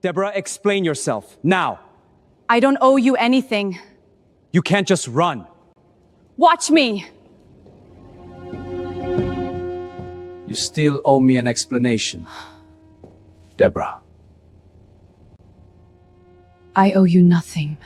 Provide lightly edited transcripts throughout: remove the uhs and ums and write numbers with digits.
Deborah, explain yourself, now. I don't owe you anything. You can't just run. Watch me! You still owe me an explanation, Deborah. I owe you nothing.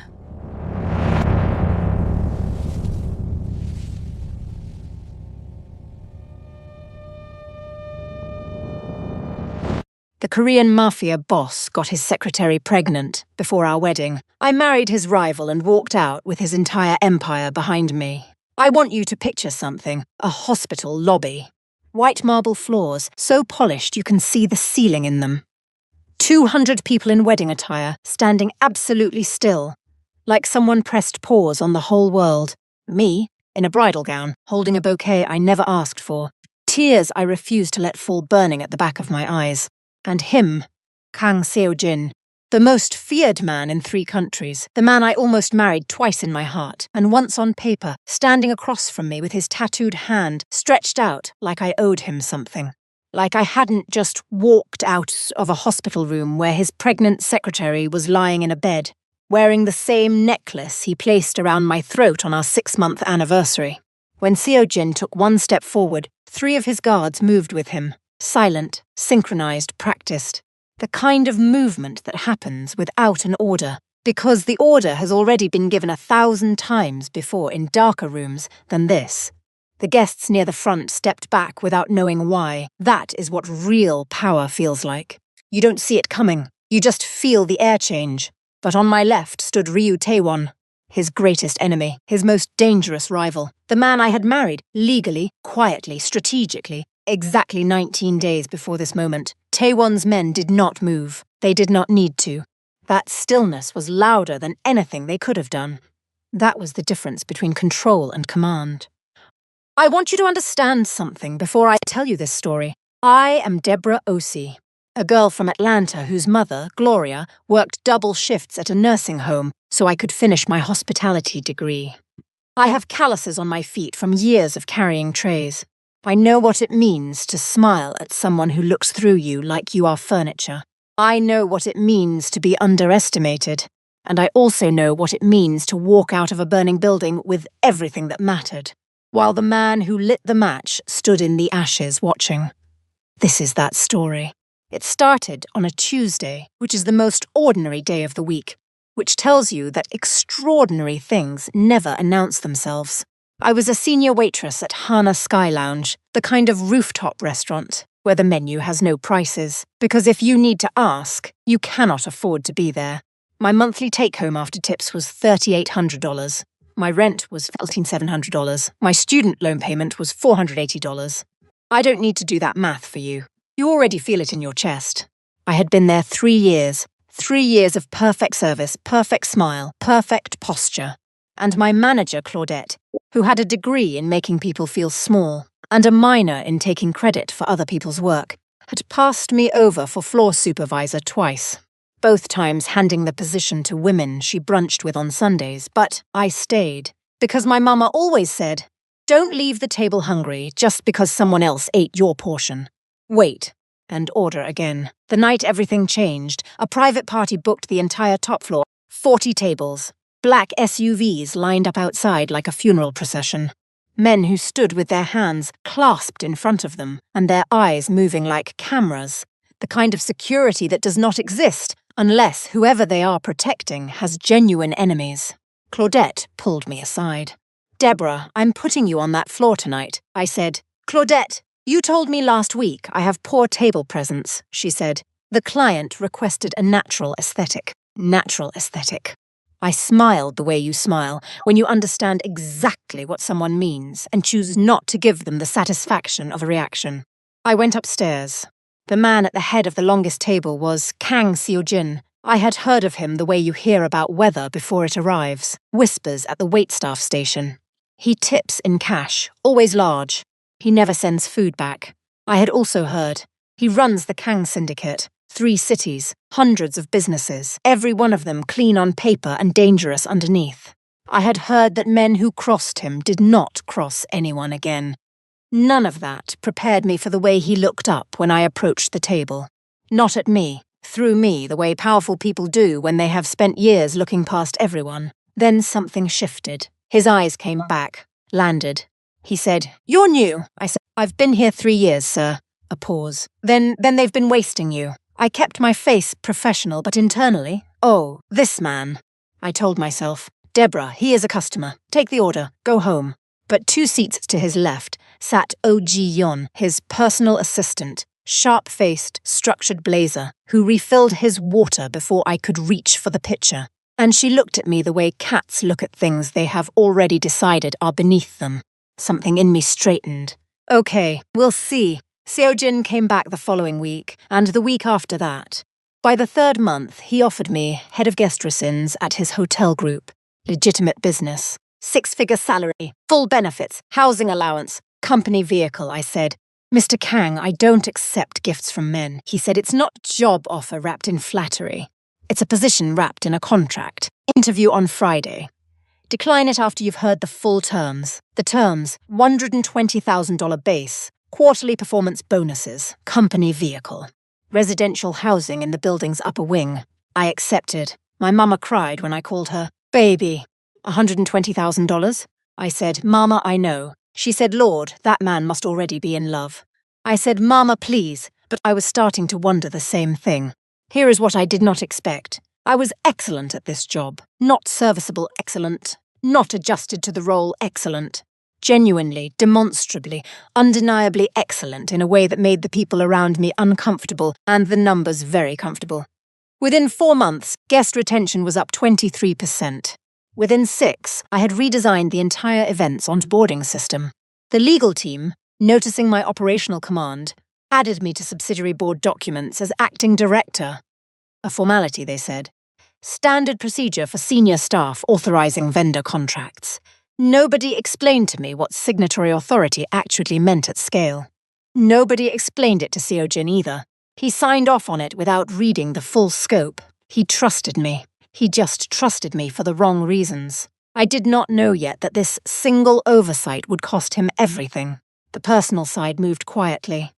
The Korean Mafia boss got his secretary pregnant before our wedding. I married his rival and walked out with his entire empire behind me. I want you to picture something: a hospital lobby. White marble floors, so polished you can see the ceiling in them. 200 people in wedding attire, standing absolutely still, like someone pressed pause on the whole world. Me, in a bridal gown, holding a bouquet I never asked for. Tears I refused to let fall burning at the back of my eyes. And him, Kang Seo-jin, the most feared man in 3 countries, the man I almost married twice in my heart, and once on paper, standing across from me with his tattooed hand stretched out like I owed him something. Like I hadn't just walked out of a hospital room where his pregnant secretary was lying in a bed, wearing the same necklace he placed around my throat on our 6-month anniversary. When Seo-jin took 1 step forward, 3 of his guards moved with him. Silent, synchronized, practiced. The kind of movement that happens without an order, because the order has already been given 1,000 times before in darker rooms than this. The guests near the front stepped back without knowing why. That is what real power feels like. You don't see it coming. You just feel the air change. But on my left stood Ryu Taewon, his greatest enemy, his most dangerous rival, the man I had married, legally, quietly, strategically, exactly 19 days before this moment. Taewon's men did not move. They did not need to. That stillness was louder than anything they could have done. That was the difference between control and command. I want you to understand something before I tell you this story. I am Deborah Osei, a girl from Atlanta whose mother, Gloria, worked double shifts at a nursing home so I could finish my hospitality degree. I have calluses on my feet from years of carrying trays. I know what it means to smile at someone who looks through you like you are furniture. I know what it means to be underestimated. And I also know what it means to walk out of a burning building with everything that mattered, while the man who lit the match stood in the ashes watching. This is that story. It started on a Tuesday, which is the most ordinary day of the week, which tells you that extraordinary things never announce themselves. I was a senior waitress at Hana Sky Lounge, the kind of rooftop restaurant where the menu has no prices, because if you need to ask, you cannot afford to be there. My monthly take-home after tips was $3,800. My rent was $1,700. My student loan payment was $480. I don't need to do that math for you. You already feel it in your chest. I had been there 3 years. 3 years of perfect service, perfect smile, perfect posture. And my manager, Claudette, who had a degree in making people feel small and a minor in taking credit for other people's work, had passed me over for floor supervisor twice, both times handing the position to women she brunched with on Sundays, but I stayed, because my mama always said, don't leave the table hungry just because someone else ate your portion. Wait, and order again. The night everything changed, a private party booked the entire top floor, 40 tables. Black SUVs lined up outside like a funeral procession. Men who stood with their hands clasped in front of them and their eyes moving like cameras. The kind of security that does not exist unless whoever they are protecting has genuine enemies. Claudette pulled me aside. Deborah, I'm putting you on that floor tonight, I said. Claudette, you told me last week I have poor table presence, she said. The client requested a natural aesthetic. Natural aesthetic. I smiled the way you smile when you understand exactly what someone means and choose not to give them the satisfaction of a reaction. I went upstairs. The man at the head of the longest table was Kang Seo-jin. I had heard of him the way you hear about weather before it arrives, whispers at the waitstaff station. He tips in cash, always large. He never sends food back. I had also heard. He runs the Kang Syndicate. 3 cities, hundreds of businesses, every one of them clean on paper and dangerous underneath. I had heard that men who crossed him did not cross anyone again. None of that prepared me for the way he looked up when I approached the table. Not at me, through me the way powerful people do when they have spent years looking past everyone. Then something shifted. His eyes came back, landed. He said, "You're new." I said, "I've been here 3 years, sir." A pause. Then they've been wasting you. I kept my face professional, but internally, oh, this man. I told myself, "Deborah, he is a customer. Take the order. Go home." But 2 seats to his left sat OG Yon, his personal assistant, sharp-faced, structured blazer, who refilled his water before I could reach for the pitcher. And she looked at me the way cats look at things they have already decided are beneath them. Something in me straightened. Okay, we'll see. Seojin came back the following week, and the week after that. By the 3rd month, he offered me head of guest resins at his hotel group. Legitimate business. 6-figure salary, full benefits, housing allowance, company vehicle, I said. "Mr. Kang, I don't accept gifts from men." He said, "It's not a job offer wrapped in flattery. It's a position wrapped in a contract. Interview on Friday. Decline it after you've heard the full terms. The terms, $120,000 base, quarterly performance bonuses, company vehicle. Residential housing in the building's upper wing." I accepted. My mama cried when I called her, "Baby." $120,000? I said, "Mama, I know." She said, "Lord, that man must already be in love." I said, "Mama, please," but I was starting to wonder the same thing. Here is what I did not expect. I was excellent at this job. Not serviceable excellent. Not adjusted to the role excellent. Genuinely, demonstrably, undeniably excellent in a way that made the people around me uncomfortable and the numbers very comfortable. Within 4 months, guest retention was up 23%. Within 6, I had redesigned the entire events onboarding system. The legal team, noticing my operational command, added me to subsidiary board documents as acting director. A formality, they said. Standard procedure for senior staff authorizing vendor contracts. Nobody explained to me what signatory authority actually meant at scale. Nobody explained it to Seojin either. He signed off on it without reading the full scope. He trusted me. He just trusted me for the wrong reasons. I did not know yet that this single oversight would cost him everything. The personal side moved quietly.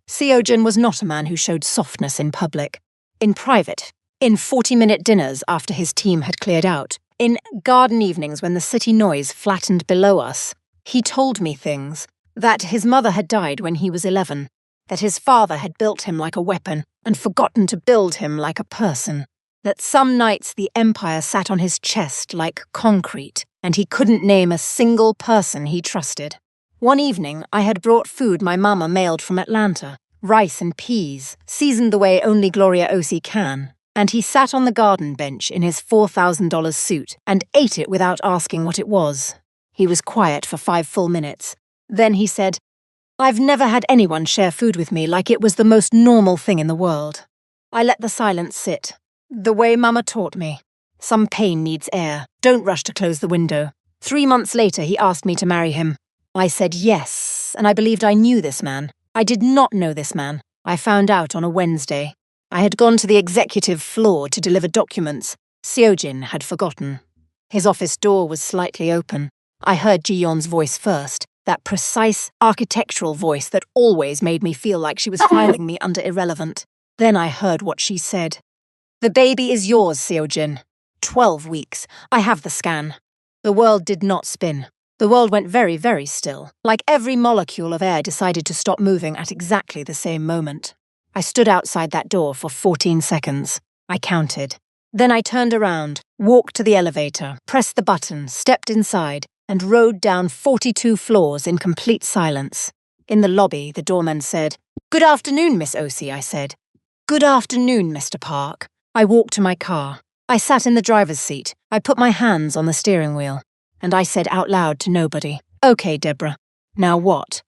Seojin was not a man who showed softness in public. In private, in 40-minute dinners after his team had cleared out, in garden evenings when the city noise flattened below us, he told me things. That his mother had died when he was 11. That his father had built him like a weapon and forgotten to build him like a person. That some nights the Empire sat on his chest like concrete, and he couldn't name a single person he trusted. One evening, I had brought food my mama mailed from Atlanta, rice and peas, seasoned the way only Gloria Osi can, and he sat on the garden bench in his $4,000 suit and ate it without asking what it was. He was quiet for 5 full minutes. Then he said, "I've never had anyone share food with me like it was the most normal thing in the world." I let the silence sit. The way Mama taught me. Some pain needs air. Don't rush to close the window. 3 months later, he asked me to marry him. I said yes, and I believed I knew this man. I did not know this man. I found out on a Wednesday. I had gone to the executive floor to deliver documents. Seojin had forgotten. His office door was slightly open. I heard Ji-yeon's voice first, that precise architectural voice that always made me feel like she was filing me under irrelevant. Then I heard what she said. "The baby is yours, Seojin. 12 weeks. I have the scan." The world did not spin. The world went very, very still, like every molecule of air decided to stop moving at exactly the same moment. I stood outside that door for 14 seconds. I counted. Then I turned around, walked to the elevator, pressed the button, stepped inside, and rode down 42 floors in complete silence. In the lobby, the doorman said, "Good afternoon, Miss Osi," I said. "Good afternoon, Mr. Park." I walked to my car. I sat in the driver's seat. I put my hands on the steering wheel. And I said out loud to nobody, "Okay, Deborah, now what?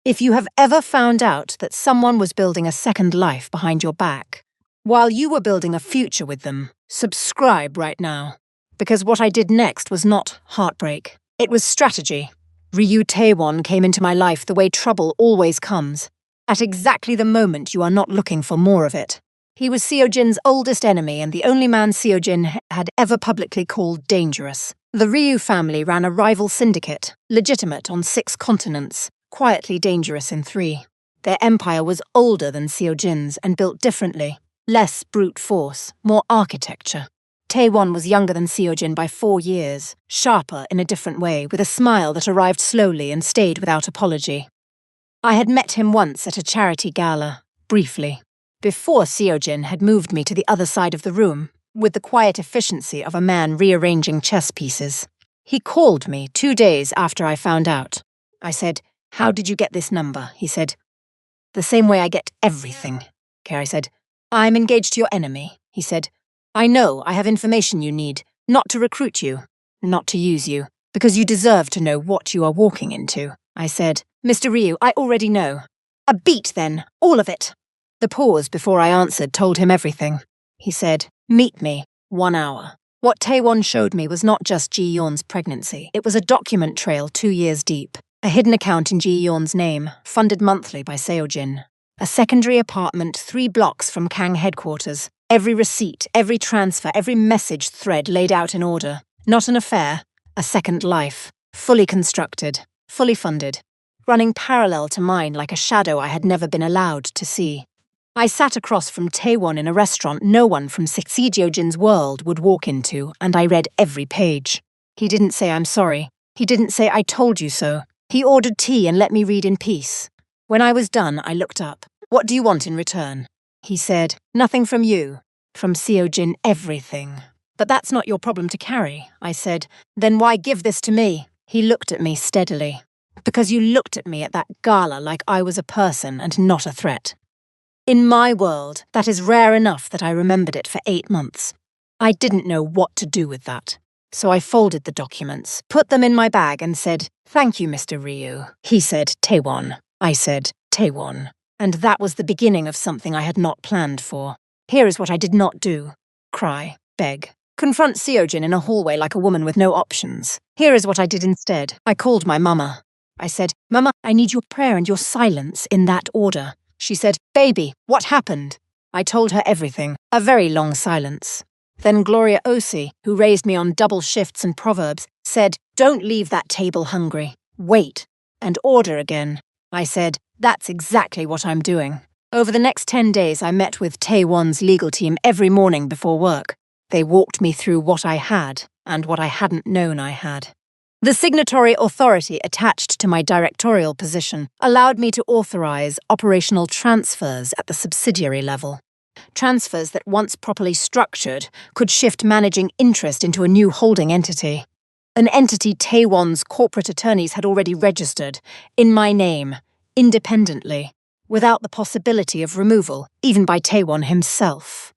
If you have ever found out that someone was building a second life behind your back, while you were building a future with them, subscribe right now." Because what I did next was not heartbreak. It was strategy. Ryu Taewon came into my life the way trouble always comes. At exactly the moment you are not looking for more of it. He was Seojin's oldest enemy and the only man Seojin had ever publicly called dangerous. The Ryu family ran a rival syndicate, legitimate on 6 continents, quietly dangerous in 3. Their empire was older than Seojin's and built differently. Less brute force, more architecture. Taewon was younger than Seojin by 4 years, sharper in a different way, with a smile that arrived slowly and stayed without apology. I had met him once at a charity gala, briefly, before Seojin had moved me to the other side of the room, with the quiet efficiency of a man rearranging chess pieces. He called me 2 days after I found out. I said, "How did you get this number?" He said, "The same way I get everything." Carrie said, "I'm engaged to your enemy." He said, "I know I have information you need, not to recruit you, not to use you, because you deserve to know what you are walking into." I said, "Mr. Ryu, I already know." "A beat then, all of it." The pause before I answered told him everything. He said, "Meet me, 1 hour." What Taewon showed me was not just Ji Yeon's pregnancy. It was a document trail 2 years deep. A hidden account in Ji Yeon's name, funded monthly by Seojin. A secondary apartment 3 blocks from Kang headquarters. Every receipt, every transfer, every message thread laid out in order. Not an affair, a second life. Fully constructed, fully funded. Running parallel to mine like a shadow I had never been allowed to see. I sat across from Taewon in a restaurant no one from Seojin's world would walk into, and I read every page. He didn't say "I'm sorry." He didn't say "I told you so." He ordered tea and let me read in peace. When I was done, I looked up. "What do you want in return?" He said, "Nothing from you. From Seojin, everything." "But that's not your problem to carry," I said. "Then why give this to me?" He looked at me steadily. "Because you looked at me at that gala like I was a person and not a threat. In my world, that is rare enough that I remembered it for 8 months. I didn't know what to do with that. So I folded the documents, put them in my bag and said, 'Thank you, Mr. Ryu.' He said, 'Taewon.' I said, 'Taewon.' And that was the beginning of something I had not planned for. Here is what I did not do. Cry, beg, confront Seojin in a hallway like a woman with no options. Here is what I did instead. I called my mama. I said, 'Mama, I need your prayer and your silence in that order.' She said, 'Baby, what happened?' I told her everything. A very long silence. Then Gloria Osi, who raised me on double shifts and proverbs, said, 'Don't leave that table hungry. Wait, and order again.' I said, 'That's exactly what I'm doing.' Over the next 10 days, I met with Taewon's legal team every morning before work. They walked me through what I had and what I hadn't known I had. The signatory authority attached to my directorial position allowed me to authorize operational transfers at the subsidiary level. Transfers that, once properly structured, could shift managing interest into a new holding entity. An entity Taewon's corporate attorneys had already registered, in my name, independently, without the possibility of removal, even by Taewon himself.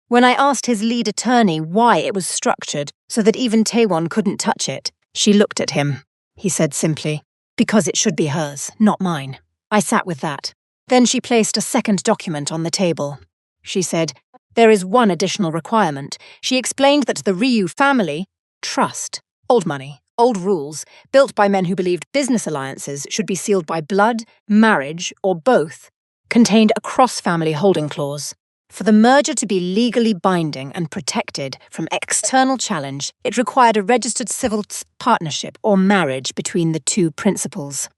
When I asked his lead attorney why it was structured so that even Taewon couldn't touch it, she looked at him. He said simply, "Because it should be hers, not mine." I sat with that. Then she placed a second document on the table. She said, "There is one additional requirement." She explained that the Ryu family, trust, old money, old rules, built by men who believed business alliances should be sealed by blood, marriage, or both, contained a cross-family holding clause. For the merger to be legally binding and protected from external challenge, it required a registered civil partnership or marriage between the two principals.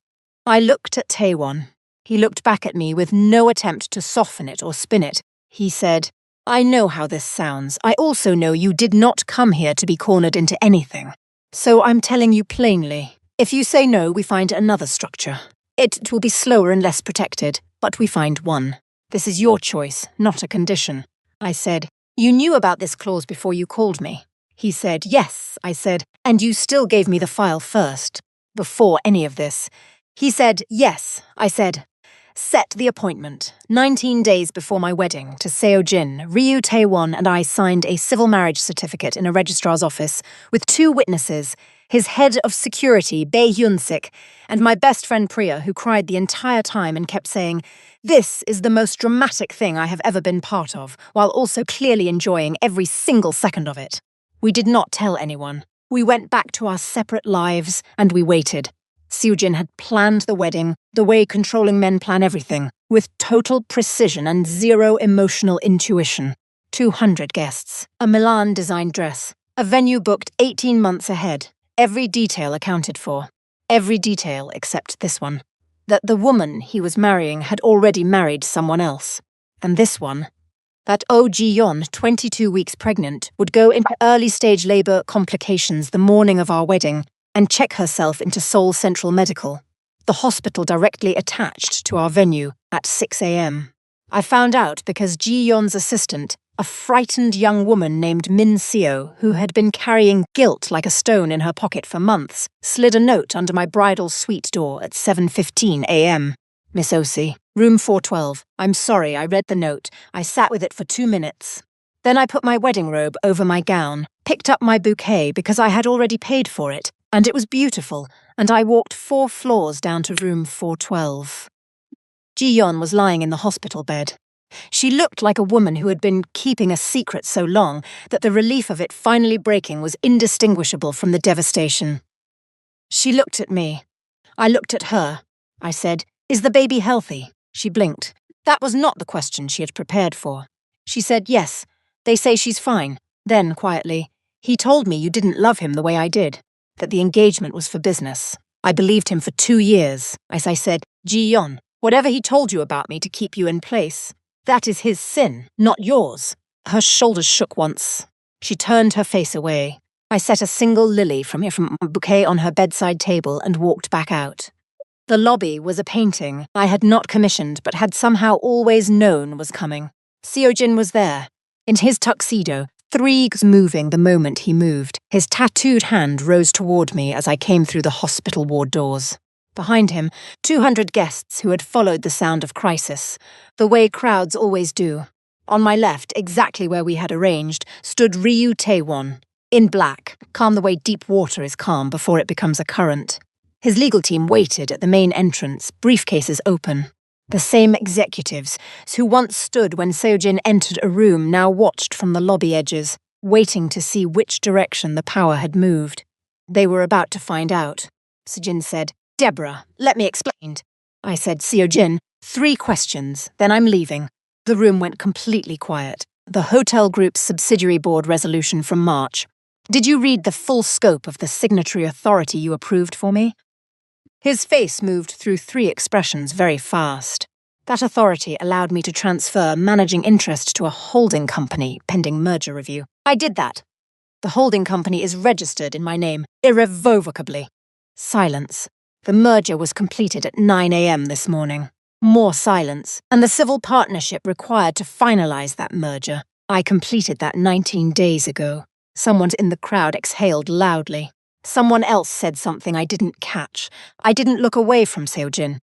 I looked at Taewon. He looked back at me with no attempt to soften it or spin it. He said, "I know how this sounds. I also know you did not come here to be cornered into anything. So I'm telling you plainly, if you say no, we find another structure. It will be slower and less protected, but we find one. This is your choice, not a condition." I said, "You knew about this clause before you called me." He said, "Yes," I said, "and you still gave me the file first, before any of this." He said, "Yes," I said, "Set the appointment. 19 days before my wedding to Seojin, Ryu Taewon and I signed a civil marriage certificate in a registrar's office with 2 witnesses, his head of security, Bae Hyun-sik, and my best friend Priya, who cried the entire time and kept saying, 'This is the most dramatic thing I have ever been part of,' while also clearly enjoying every single second of it. We did not tell anyone. We went back to our separate lives, and we waited. Seojin had planned the wedding, the way controlling men plan everything, with total precision and zero emotional intuition. 200 guests, a Milan-designed dress, a venue booked 18 months ahead, every detail accounted for. Every detail except this one. That the woman he was marrying had already married someone else. And this one, That Oh Ji-yeon, 22 weeks pregnant, would go into early-stage labor complications the morning of our wedding and check herself into Seoul Central Medical, the hospital directly attached to our venue, at 6 a.m. I found out because Ji-yeon's assistant, a frightened young woman named Min Seo, who had been carrying guilt like a stone in her pocket for months, slid a note under my bridal suite door at 7:15 a.m. Miss Osi, room 412. I'm sorry, I read the note. I sat with it for 2 minutes. Then I put my wedding robe over my gown, picked up my bouquet because I had already paid for it, and it was beautiful, and I walked 4 floors down to room 412. Ji-yeon was lying in the hospital bed. She looked like a woman who had been keeping a secret so long that the relief of it finally breaking was indistinguishable from the devastation. She looked at me. I looked at her. I said, "Is the baby healthy?" She blinked. That was not the question she had prepared for. She said, "Yes, they say she's fine." Then, quietly, "He told me you didn't love him the way I did, that the engagement was for business. I believed him for 2 years." As I said, "Ji-yeon, whatever he told you about me to keep you in place, that is his sin, not yours." Her shoulders shook once. She turned her face away. I set a single lily from a bouquet on her bedside table and walked back out. The lobby was a painting I had not commissioned but had somehow always known was coming. Seo-jin was there, in his tuxedo, 3 moving the moment he moved. His tattooed hand rose toward me as I came through the hospital ward doors. Behind him, 200 guests who had followed the sound of crisis, the way crowds always do. On my left, exactly where we had arranged, stood Ryu Taewon, in black, calm the way deep water is calm before it becomes a current. His legal team waited at the main entrance, briefcases open. The same executives who once stood when Seo-jin entered a room now watched from the lobby edges, waiting to see which direction the power had moved. They were about to find out. Seo-jin said, "Deborah, let me explain." I said, "Seo-jin, 3 questions, then I'm leaving." The room went completely quiet. The hotel group's subsidiary board resolution from March. "Did you read the full scope of the signatory authority you approved for me?" His face moved through 3 expressions very fast. That authority allowed me to transfer managing interest to a holding company pending merger review. I did that. The holding company is registered in my name, irrevocably. Silence. The merger was completed at 9 a.m. this morning. More silence, and the civil partnership required to finalize that merger. I completed that 19 days ago. Someone in the crowd exhaled loudly. Someone else said something I didn't catch. I didn't look away from Seo-jin.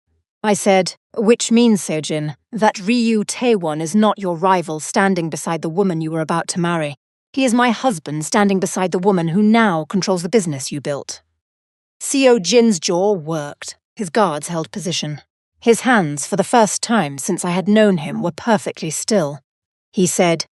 I said, "Which means, Seo-jin, that Ryu Taewon is not your rival standing beside the woman you were about to marry. He is my husband standing beside the woman who now controls the business you built." Seo-jin's jaw worked. His guards held position. His hands, for the first time since I had known him, were perfectly still. He said,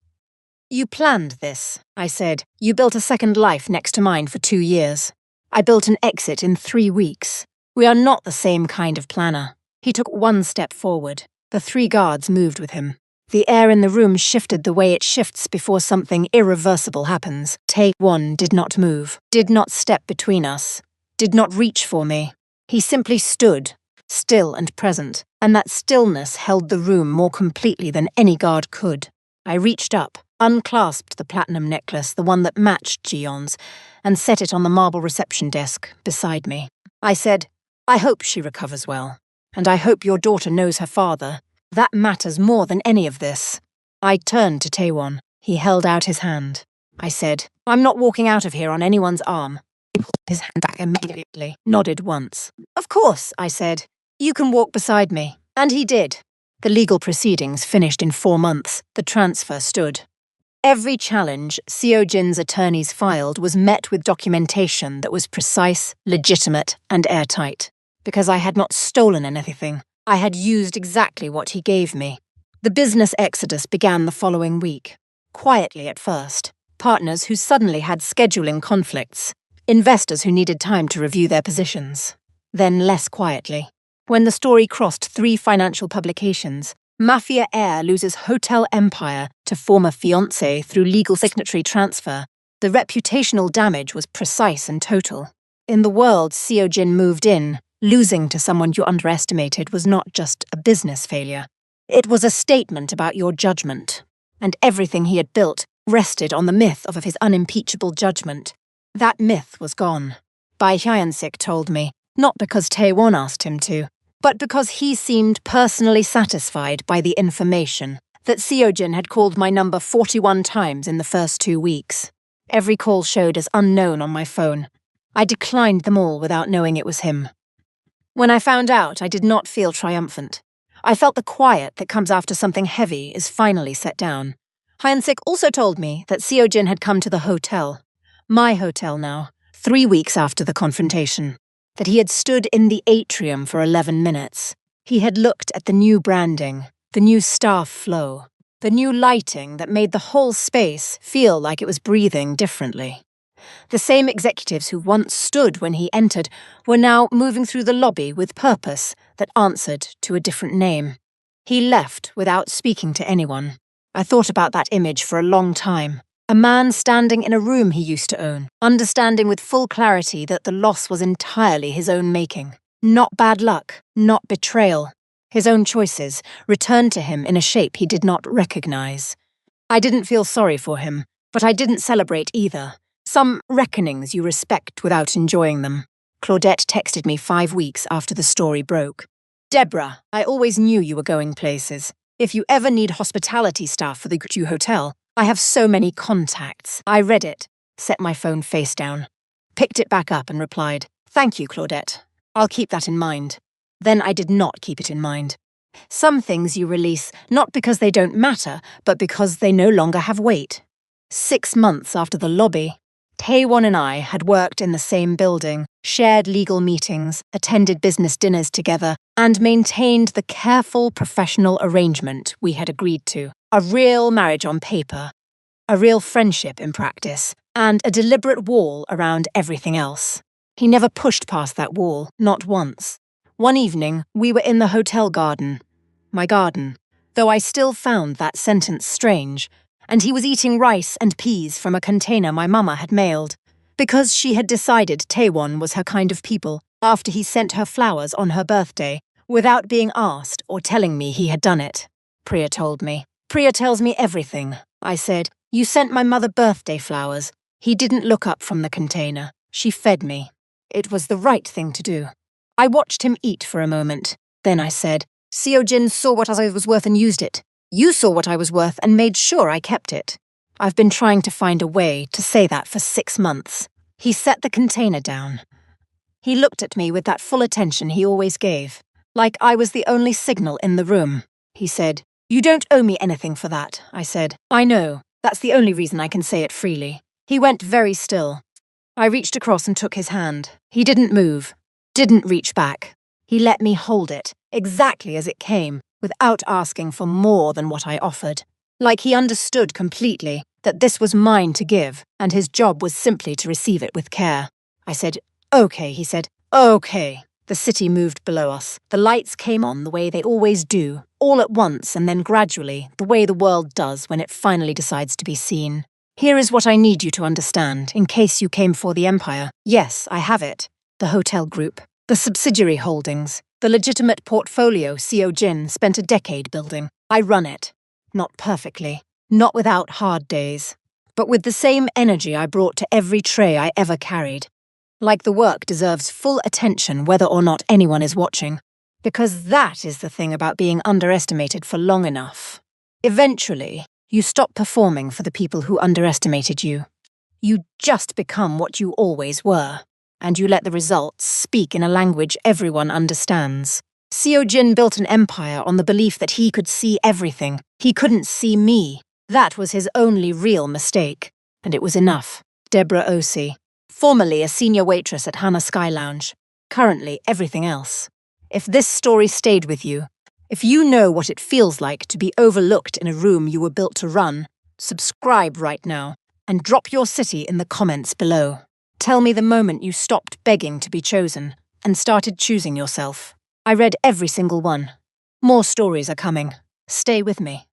"You planned this," I said. "You built a second life next to mine for 2 years. I built an exit in 3 weeks. We are not the same kind of planner." He took 1 step forward. The 3 guards moved with him. The air in the room shifted the way it shifts before something irreversible happens. Taewon did not move, did not step between us, did not reach for me. He simply stood, still and present, and that stillness held the room more completely than any guard could. I reached up, unclasped the platinum necklace, the one that matched Ji-yeon's, and set it on the marble reception desk beside me. I said, "I hope she recovers well, and I hope your daughter knows her father. That matters more than any of this." I turned to Taewon. He held out his hand. I said, "I'm not walking out of here on anyone's arm." He pulled his hand back immediately, nodded once. "Of course," I said. "You can walk beside me." And he did. The legal proceedings finished in 4 months. The transfer stood. Every challenge Seo-jin's attorneys filed was met with documentation that was precise, legitimate, and airtight. Because I had not stolen anything, I had used exactly what he gave me. The business exodus began the following week. Quietly at first. Partners who suddenly had scheduling conflicts. Investors who needed time to review their positions. Then less quietly. When the story crossed 3 financial publications, Mafia heir loses hotel empire to former fiancé through legal signatory transfer. The reputational damage was precise and total. In the world Seo-jin moved in, losing to someone you underestimated was not just a business failure. It was a statement about your judgment. and everything he had built rested on the myth of his unimpeachable judgment. That myth was gone. Bai Hyunsik told me, not because Taewon asked him to, but because he seemed personally satisfied by the information that Seojin had called my number 41 times in the first 2 weeks. Every call showed as unknown on my phone. I declined them all without knowing it was him. When I found out, I did not feel triumphant. I felt the quiet that comes after something heavy is finally set down. Hyunsik also told me that Seojin had come to the hotel, my hotel now, 3 weeks after the confrontation, that he had stood in the atrium for 11 minutes. He had looked at the new branding, the new staff flow, the new lighting that made the whole space feel like it was breathing differently. The same executives who once stood when he entered were now moving through the lobby with purpose that answered to a different name. He left without speaking to anyone. I thought about that image for a long time. A man standing in a room he used to own, understanding with full clarity that the loss was entirely his own making. Not bad luck, not betrayal. His own choices returned to him in a shape he did not recognize. I didn't feel sorry for him, but I didn't celebrate either. Some reckonings you respect without enjoying them. Claudette texted me 5 weeks after the story broke. Deborah, I always knew you were going places. If you ever need hospitality staff for the Q Hotel, I have so many contacts. I read it, set my phone face down, picked it back up and replied, "Thank you, Claudette. I'll keep that in mind." Then I did not keep it in mind. Some things you release not because they don't matter, but because they no longer have weight. 6 months after the lobby, Taewon and I had worked in the same building, shared legal meetings, attended business dinners together, and maintained the careful professional arrangement we had agreed to. A real marriage on paper, a real friendship in practice, and a deliberate wall around everything else. He never pushed past that wall, not once. One evening, we were in the hotel garden. My garden, though I still found that sentence strange, and he was eating rice and peas from a container my mama had mailed, because she had decided Taewon was her kind of people after he sent her flowers on her birthday, without being asked or telling me he had done it. Priya told me. Priya tells me everything. I said, "You sent my mother birthday flowers." He didn't look up from the container. She fed me. It was the right thing to do. I watched him eat for a moment. Then I said, "Seojin saw what I was worth and used it. You saw what I was worth and made sure I kept it." I've been trying to find a way to say that for 6 months. He set the container down. He looked at me with that full attention he always gave, like I was the only signal in the room. He said, "You don't owe me anything for that," I said. "I know. That's the only reason I can say it freely." He went very still. I reached across and took his hand. He didn't move, didn't reach back. He let me hold it, exactly as it came, without asking for more than what I offered. Like he understood completely that this was mine to give, and his job was simply to receive it with care. I said, "Okay," he said, "Okay." The city moved below us. The lights came on the way they always do, all at once and then gradually, the way the world does when it finally decides to be seen. Here is what I need you to understand, in case you came for the Empire. Yes, I have it. The hotel group, the subsidiary holdings, the legitimate portfolio Seojin spent a decade building. I run it. Not perfectly, not without hard days, but with the same energy I brought to every tray I ever carried. Like the work deserves full attention whether or not anyone is watching. Because that is the thing about being underestimated for long enough. Eventually, you stop performing for the people who underestimated you. You just become what you always were, and you let the results speak in a language everyone understands. Seojin built an empire on the belief that he could see everything. He couldn't see me. That was his only real mistake, and it was enough. Deborah Osi, formerly a senior waitress at Hana Sky Lounge, currently everything else. If this story stayed with you, if you know what it feels like to be overlooked in a room you were built to run, subscribe right now and drop your city in the comments below. Tell me the moment you stopped begging to be chosen and started choosing yourself. I read every single one. More stories are coming. Stay with me.